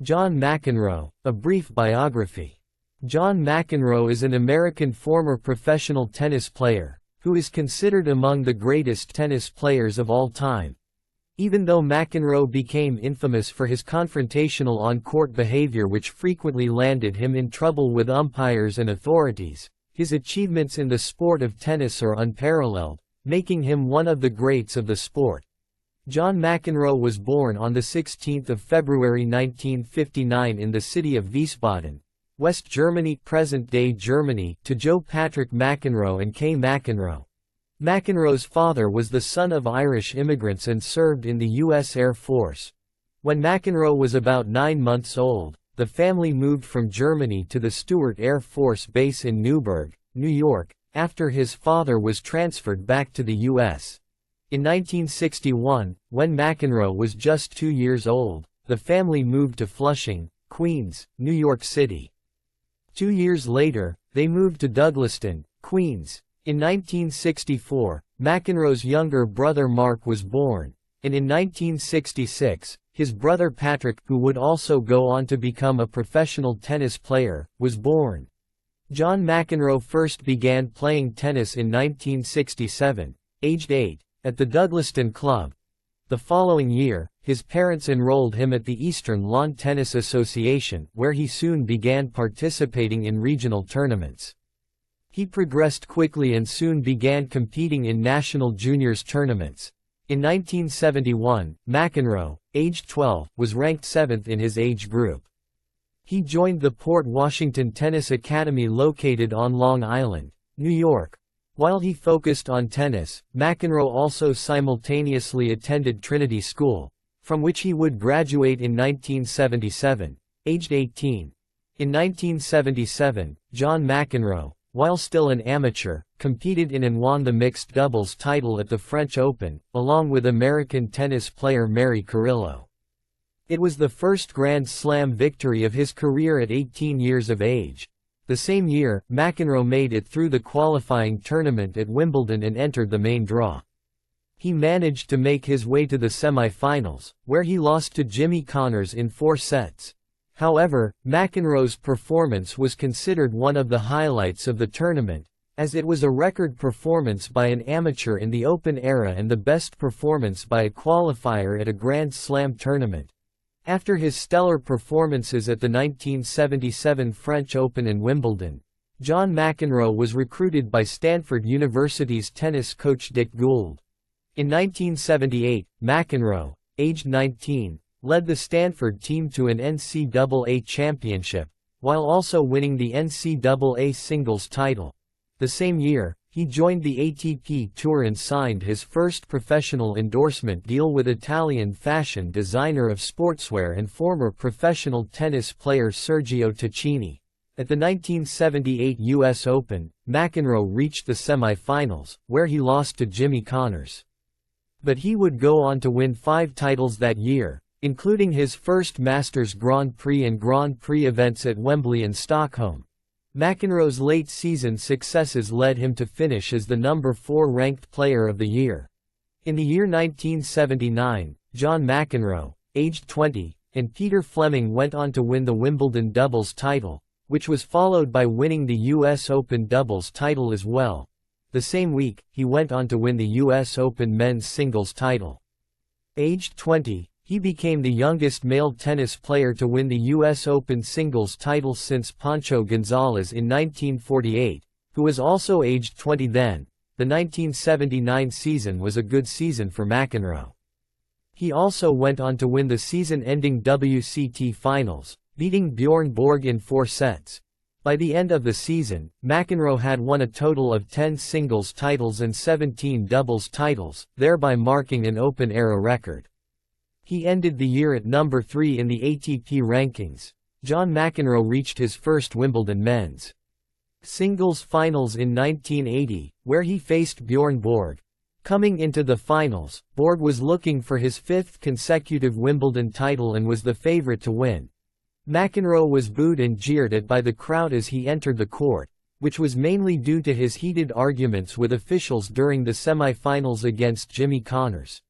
John McEnroe, A Brief Biography. John McEnroe is an American former professional tennis player, who is considered among the greatest tennis players of all time. Even though McEnroe became infamous for his confrontational on-court behavior which frequently landed him in trouble with umpires and authorities, his achievements in the sport of tennis are unparalleled, making him one of the greats of the sport. John McEnroe was born on 16 February 1959 in the city of Wiesbaden, West Germany, present-day Germany, to Joe Patrick McEnroe and Kay McEnroe. McEnroe's father was the son of Irish immigrants and served in the U.S. Air Force. When McEnroe was about 9 months old, the family moved from Germany to the Stewart Air Force Base in Newburgh, New York, after his father was transferred back to the U.S. In 1961, when McEnroe was just 2 years old, the family moved to Flushing, Queens, New York City. 2 years later, they moved to Douglaston, Queens. In 1964, McEnroe's younger brother Mark was born, and in 1966, his brother Patrick, who would also go on to become a professional tennis player, was born. John McEnroe first began playing tennis in 1967, aged 8, at the Douglaston Club. The following year, his parents enrolled him at the Eastern Lawn Tennis Association, where he soon began participating in regional tournaments. He progressed quickly and soon began competing in national juniors tournaments. In 1971, McEnroe, aged 12, was ranked 7th in his age group. He joined the Port Washington Tennis Academy located on Long Island, New York. While he focused on tennis, McEnroe also simultaneously attended Trinity School, from which he would graduate in 1977, aged 18. In 1977, John McEnroe, while still an amateur, competed in and won the mixed doubles title at the French Open, along with American tennis player Mary Carrillo. It was the first Grand Slam victory of his career at 18 years of age. The same year, McEnroe made it through the qualifying tournament at Wimbledon and entered the main draw. He managed to make his way to the semi-finals, where he lost to Jimmy Connors in 4 sets. However, McEnroe's performance was considered one of the highlights of the tournament, as it was a record performance by an amateur in the Open era and the best performance by a qualifier at a Grand Slam tournament. After his stellar performances at the 1977 French Open and Wimbledon, John McEnroe was recruited by Stanford University's tennis coach Dick Gould. In 1978, McEnroe, aged 19, led the Stanford team to an NCAA championship, while also winning the NCAA singles title. The same year, he joined the ATP Tour and signed his first professional endorsement deal with Italian fashion designer of sportswear and former professional tennis player Sergio Tacchini. At the 1978 U.S. Open, McEnroe reached the semi-finals, where he lost to Jimmy Connors. But he would go on to win 5 titles that year, including his first Masters Grand Prix and Grand Prix events at Wembley and Stockholm. McEnroe's late-season successes led him to finish as the number 4 ranked player of the year. In the year 1979, John McEnroe, aged 20, and Peter Fleming went on to win the Wimbledon doubles title, which was followed by winning the U.S. Open doubles title as well. The same week, he went on to win the U.S. Open men's singles title. Aged 20, he became the youngest male tennis player to win the U.S. Open singles title since Pancho Gonzalez in 1948, who was also aged 20 then. The 1979 season was a good season for McEnroe. He also went on to win the season-ending WCT finals, beating Bjorn Borg in 4 sets. By the end of the season, McEnroe had won a total of 10 singles titles and 17 doubles titles, thereby marking an Open-era record. He ended the year at number 3 in the ATP rankings. John McEnroe reached his first Wimbledon men's singles finals in 1980, where he faced Bjorn Borg. Coming into the finals, Borg was looking for his 5th consecutive Wimbledon title and was the favorite to win. McEnroe was booed and jeered at by the crowd as he entered the court, which was mainly due to his heated arguments with officials during the semi-finals against Jimmy Connors.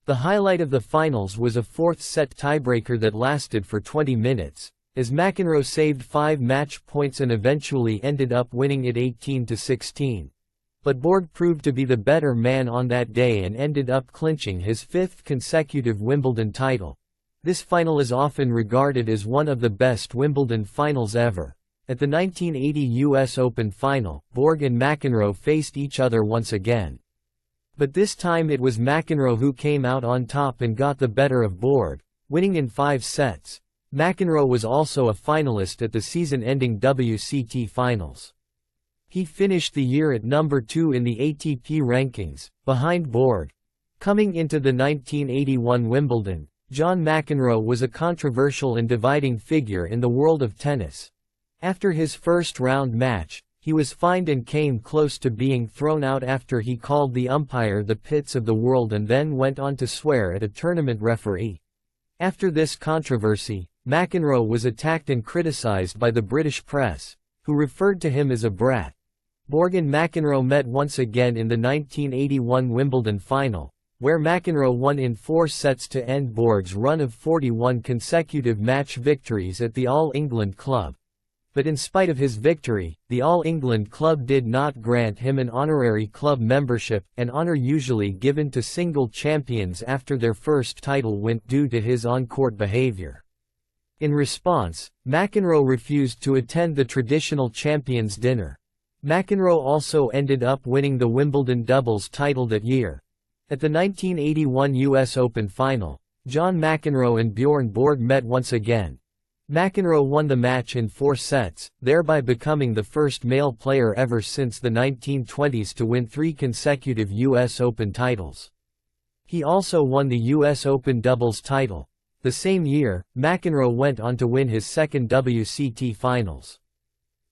The highlight of the finals was a fourth-set tiebreaker that lasted for 20 minutes, as McEnroe saved 5 match points and eventually ended up winning it 18-16. But Borg proved to be the better man on that day and ended up clinching his 5th consecutive Wimbledon title. This final is often regarded as one of the best Wimbledon finals ever. At the 1980 US Open final, Borg and McEnroe faced each other once again. But this time it was McEnroe who came out on top and got the better of Borg, winning in 5 sets. McEnroe was also a finalist at the season-ending WCT Finals. He finished the year at number 2 in the ATP rankings, behind Borg. Coming into the 1981 Wimbledon, John McEnroe was a controversial and dividing figure in the world of tennis. After his first-round match, he was fined and came close to being thrown out after he called the umpire the pits of the world and then went on to swear at a tournament referee. After this controversy, McEnroe was attacked and criticized by the British press, who referred to him as a brat. Borg and McEnroe met once again in the 1981 Wimbledon final, where McEnroe won in 4 sets to end Borg's run of 41 consecutive match victories at the All England Club. But in spite of his victory, the All England Club did not grant him an honorary club membership, an honor usually given to single champions after their first title win due to his on-court behavior. In response, McEnroe refused to attend the traditional champions' dinner. McEnroe also ended up winning the Wimbledon doubles title that year. At the 1981 US Open final, John McEnroe and Bjorn Borg met once again. McEnroe won the match in 4 sets, thereby becoming the first male player ever since the 1920s to win 3 consecutive US Open titles. He also won the US Open doubles title. The same year, McEnroe went on to win his second WCT Finals.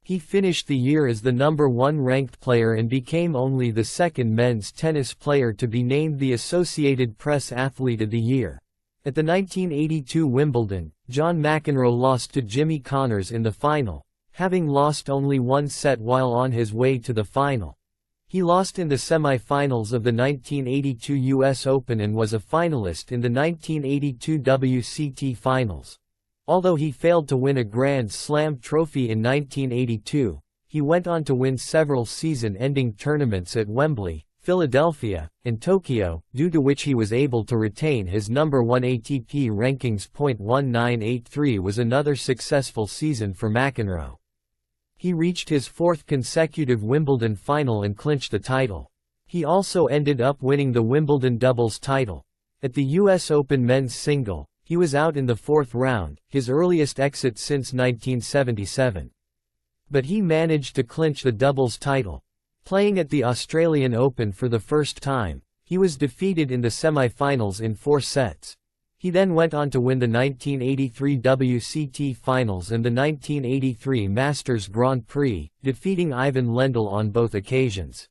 He finished the year as the number 1 ranked player and became only the second men's tennis player to be named the Associated Press Athlete of the Year. At the 1982 Wimbledon, John McEnroe lost to Jimmy Connors in the final, having lost only 1 set while on his way to the final. He lost in the semi-finals of the 1982 US Open and was a finalist in the 1982 WCT Finals. Although he failed to win a Grand Slam trophy in 1982, he went on to win several season-ending tournaments at Wembley, Philadelphia, and Tokyo, due to which he was able to retain his number 1 ATP rankings. 1983 was another successful season for McEnroe. He reached his 4th consecutive Wimbledon final and clinched the title. He also ended up winning the Wimbledon doubles title. At the US Open men's single, he was out in the 4th round, his earliest exit since 1977. But he managed to clinch the doubles title. Playing at the Australian Open for the first time, he was defeated in the semi-finals in 4 sets. He then went on to win the 1983 WCT Finals and the 1983 Masters Grand Prix, defeating Ivan Lendl on both occasions.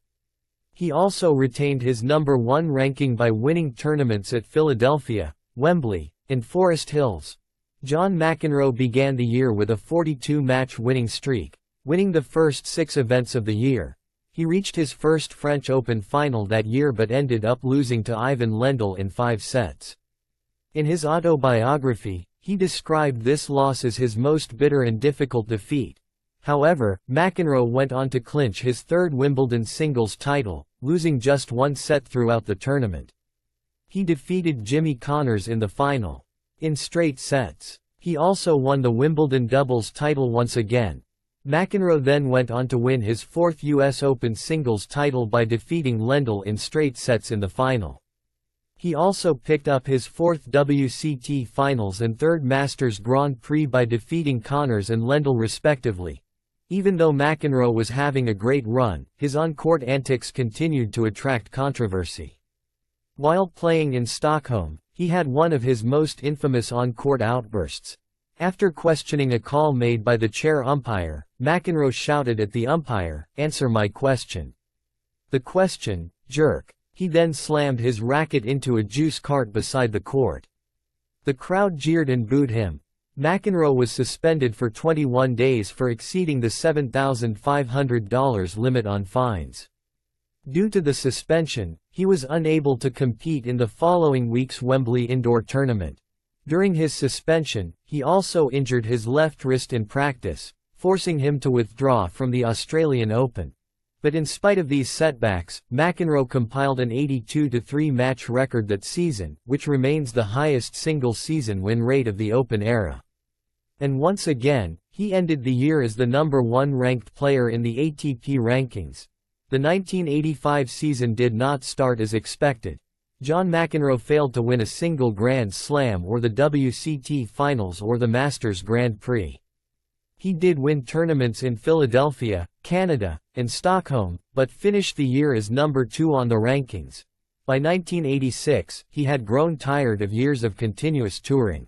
He also retained his number 1 ranking by winning tournaments at Philadelphia, Wembley, and Forest Hills. John McEnroe began the year with a 42-match winning streak, winning the first 6 events of the year. He reached his first French Open final that year but ended up losing to Ivan Lendl in 5 sets. In his autobiography, he described this loss as his most bitter and difficult defeat. However, McEnroe went on to clinch his 3rd Wimbledon singles title, losing just 1 set throughout the tournament. He defeated Jimmy Connors in the final, in straight sets. He also won the Wimbledon doubles title once again. McEnroe then went on to win his 4th US Open singles title by defeating Lendl in straight sets in the final. He also picked up his 4th WCT Finals and 3rd Masters Grand Prix by defeating Connors and Lendl respectively. Even though McEnroe was having a great run, his on-court antics continued to attract controversy. While playing in Stockholm, he had one of his most infamous on-court outbursts. After questioning a call made by the chair umpire, McEnroe shouted at the umpire, "Answer my question." The question, jerk. He then slammed his racket into a juice cart beside the court. The crowd jeered and booed him. McEnroe was suspended for 21 days for exceeding the $7,500 limit on fines. Due to the suspension, he was unable to compete in the following week's Wembley indoor tournament. During his suspension, he also injured his left wrist in practice, forcing him to withdraw from the Australian Open. But in spite of these setbacks, McEnroe compiled an 82-3 match record that season, which remains the highest single-season win rate of the Open era. And once again, he ended the year as the #1 ranked player in the ATP rankings. The 1985 season did not start as expected. John McEnroe failed to win a single Grand Slam or the WCT Finals or the Masters Grand Prix. He did win tournaments in Philadelphia, Canada, and Stockholm, but finished the year as #2 on the rankings. By 1986, he had grown tired of years of continuous touring.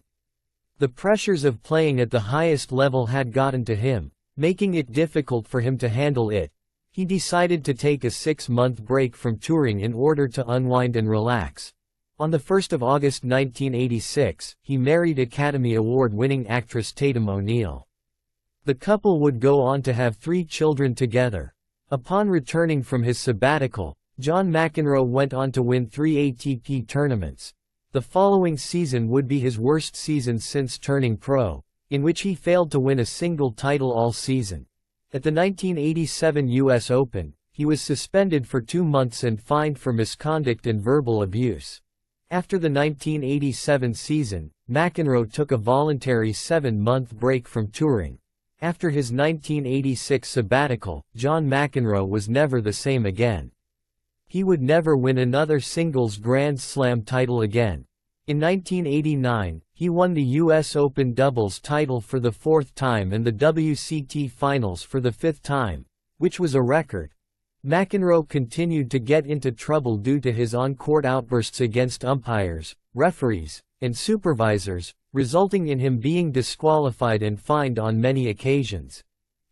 The pressures of playing at the highest level had gotten to him, making it difficult for him to handle it. He decided to take a 6-month break from touring in order to unwind and relax. On the 1st of August 1986, he married Academy Award-winning actress Tatum O'Neal. The couple would go on to have 3 children together. Upon returning from his sabbatical, John McEnroe went on to win 3 ATP tournaments. The following season would be his worst season since turning pro, in which he failed to win a single title all season. At the 1987 U.S. Open, he was suspended for 2 months and fined for misconduct and verbal abuse. After the 1987 season, McEnroe took a voluntary 7-month break from touring. After his 1986 sabbatical, John McEnroe was never the same again. He would never win another singles Grand Slam title again. In 1989, he won the U.S. Open doubles title for the 4th time and the WCT Finals for the 5th time, which was a record. McEnroe continued to get into trouble due to his on-court outbursts against umpires, referees, and supervisors, resulting in him being disqualified and fined on many occasions.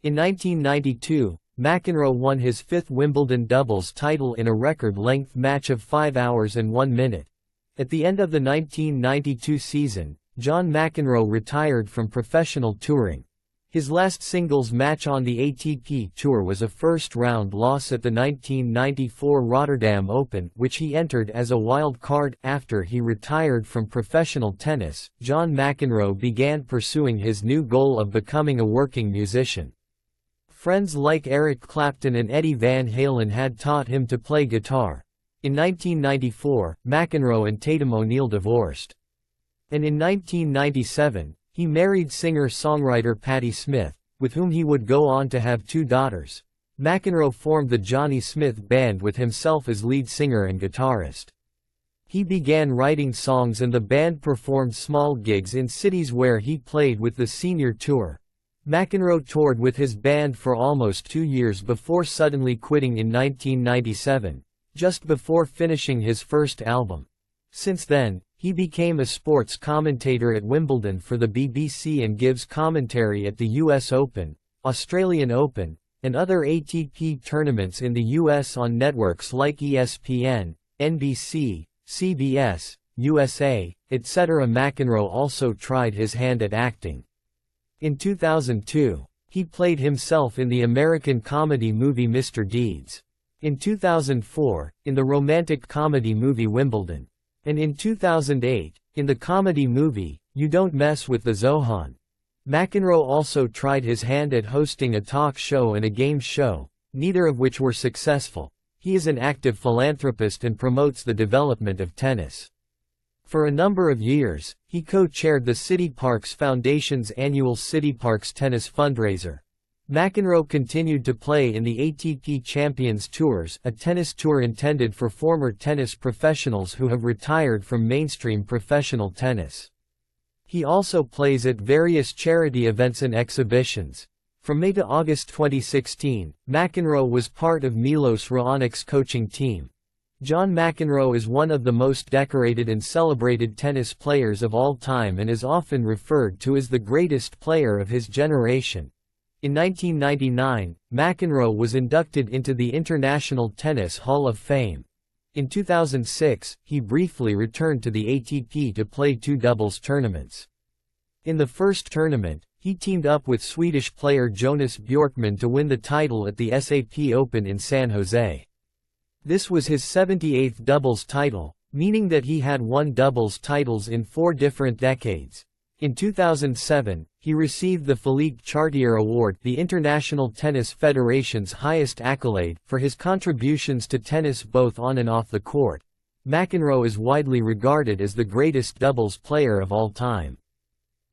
In 1992, McEnroe won his 5th Wimbledon doubles title in a record-length match of 5 hours and 1 minute. At the end of the 1992 season, John McEnroe retired from professional touring. His last singles match on the ATP Tour was a first-round loss at the 1994 Rotterdam Open, which he entered as a wild card. After he retired from professional tennis, John McEnroe began pursuing his new goal of becoming a working musician. Friends like Eric Clapton and Eddie Van Halen had taught him to play guitar. In 1994, McEnroe and Tatum O'Neal divorced. And in 1997, he married singer-songwriter Patti Smith, with whom he would go on to have 2 daughters. McEnroe formed the Johnny Smith Band with himself as lead singer and guitarist. He began writing songs and the band performed small gigs in cities where he played with the senior tour. McEnroe toured with his band for almost 2 years before suddenly quitting in 1997. Just before finishing his first album. Since then, he became a sports commentator at Wimbledon for the BBC and gives commentary at the US Open, Australian Open, and other ATP tournaments in the US on networks like ESPN, NBC, CBS, USA, etc. McEnroe also tried his hand at acting. In 2002, he played himself in the American comedy movie Mr. Deeds. In 2004, in the romantic comedy movie Wimbledon. And in 2008, in the comedy movie, You Don't Mess with the Zohan. McEnroe also tried his hand at hosting a talk show and a game show, neither of which were successful. He is an active philanthropist and promotes the development of tennis. For a number of years, he co-chaired the City Parks Foundation's annual City Parks Tennis fundraiser. McEnroe continued to play in the ATP Champions Tours, a tennis tour intended for former tennis professionals who have retired from mainstream professional tennis. He also plays at various charity events and exhibitions. From May to August 2016, McEnroe was part of Milos Raonic's coaching team. John McEnroe is one of the most decorated and celebrated tennis players of all time and is often referred to as the greatest player of his generation. In 1999, McEnroe was inducted into the International Tennis Hall of Fame. In 2006, he briefly returned to the ATP to play 2 doubles tournaments. In the first tournament, he teamed up with Swedish player Jonas Björkman to win the title at the SAP Open in San Jose. This was his 78th doubles title, meaning that he had won doubles titles in 4 different decades. In 2007, he received the Philippe Chartier Award, the International Tennis Federation's highest accolade, for his contributions to tennis both on and off the court. McEnroe is widely regarded as the greatest doubles player of all time.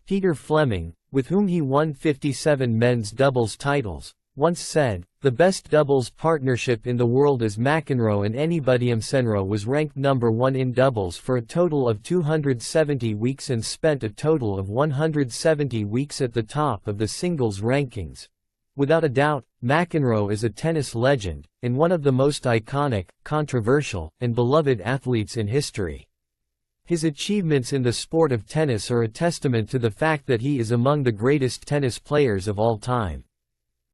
Peter Fleming, with whom he won 57 men's doubles titles, once said, "The best doubles partnership in the world is McEnroe and anybody." McEnroe was ranked number 1 in doubles for a total of 270 weeks and spent a total of 170 weeks at the top of the singles rankings. Without a doubt, McEnroe is a tennis legend, and one of the most iconic, controversial, and beloved athletes in history. His achievements in the sport of tennis are a testament to the fact that he is among the greatest tennis players of all time.